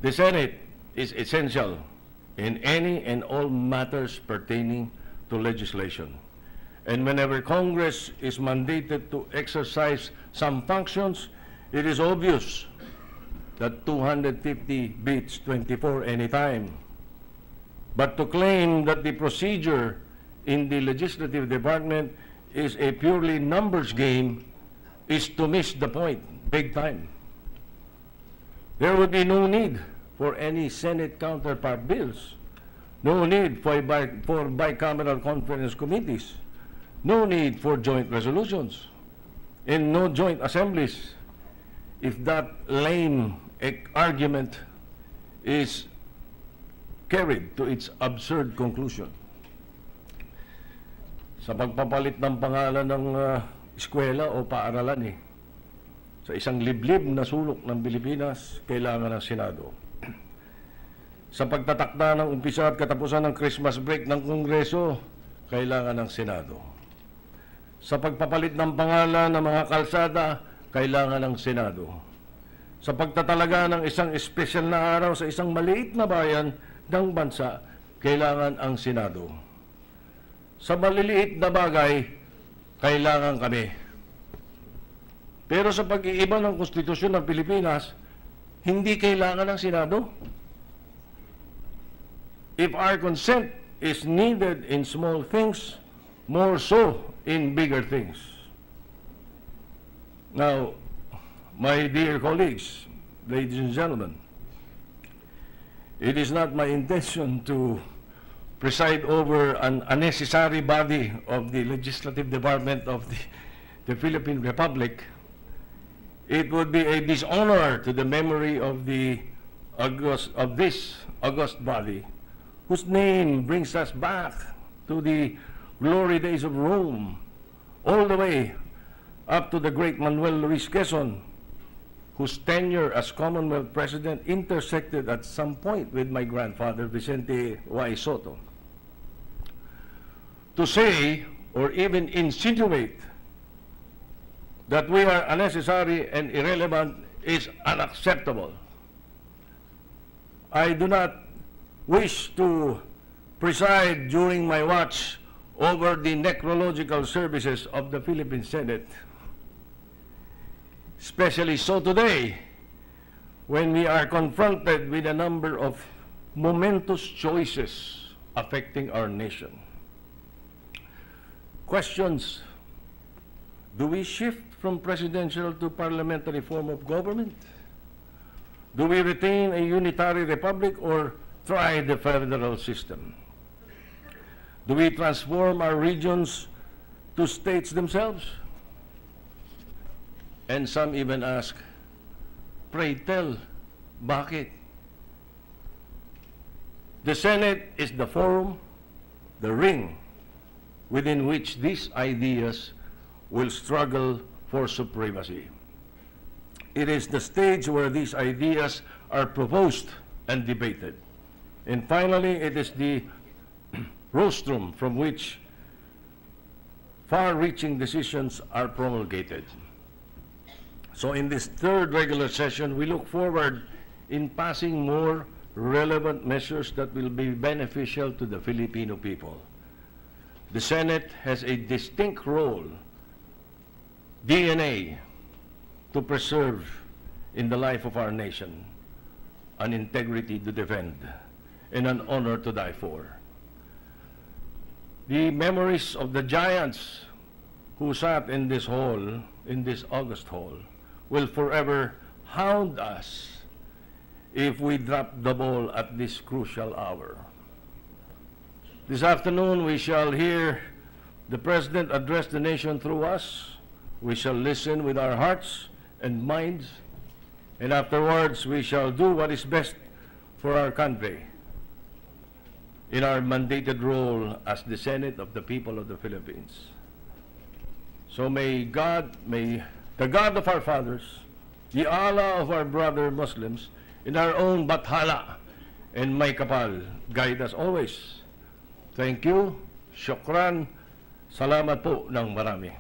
The Senate is essential in any and all matters pertaining to legislation. And whenever Congress is mandated to exercise some functions, it is obvious that 250 beats 24 anytime. But to claim that the procedure in the legislative department is a purely numbers game is to miss the point big time. There would be no need for any Senate counterpart bills, no need for bicameral conference committees, no need for joint resolutions, and no joint assemblies if that lame argument is carried to its absurd conclusion. Sa pagpapalit ng pangalan ng eskwela o paaralan sa isang liblib na sulok ng Pilipinas, kailangan ng Senado. Sa pagtatakda ng umpisa at katapusan ng Christmas break ng Kongreso, kailangan ng Senado. Sa pagpapalit ng pangalan ng mga kalsada, kailangan ng Senado. Sa pagtatalaga ng isang espesyal na araw sa isang maliit na bayan ng bansa, kailangan ang Senado. Sa maliliit na bagay, kailangan kami. Pero sa pag-iiba ng konstitusyon ng Pilipinas, hindi kailangan ng Senado. If our consent is needed in small things, more so in bigger things. Now, my dear colleagues, ladies and gentlemen, it is not my intention to preside over an unnecessary body of the legislative department of the Philippine Republic. It would be a dishonor to the memory of this august body, whose name brings us back to the glory days of Rome, all the way up to the great Manuel Luis Quezon, whose tenure as Commonwealth President intersected at some point with my grandfather, Vicente Y. Sotto. To say, or even insinuate, that we are unnecessary and irrelevant is unacceptable. I do not wish to preside during my watch over the necrological services of the Philippine Senate, especially so today, when we are confronted with a number of momentous choices affecting our nation. Questions: do we shift from presidential to parliamentary form of government? Do we retain a unitary republic or try the federal system? Do we transform our regions to states themselves? And some even ask, pray tell, bakit? The Senate is the forum, the ring, within which these ideas will struggle for supremacy. It is the stage where these ideas are proposed and debated. And finally, it is the rostrum from which far-reaching decisions are promulgated. So in this third regular session, we look forward in passing more relevant measures that will be beneficial to the Filipino people. The Senate has a distinct role, DNA, to preserve in the life of our nation, an integrity to defend, and an honor to die for. The memories of the giants who sat in this hall, in this august hall, will forever hound us if we drop the ball at this crucial hour. This afternoon, we shall hear the President address the nation through us. We shall listen with our hearts and minds, and afterwards we shall do what is best for our country in our mandated role as the Senate of the people of the Philippines. So may the God of our fathers, the Allah of our brother Muslims, in our own bathala and may kapal, guide us always. Thank you. Shukran. Salamat po ng marami.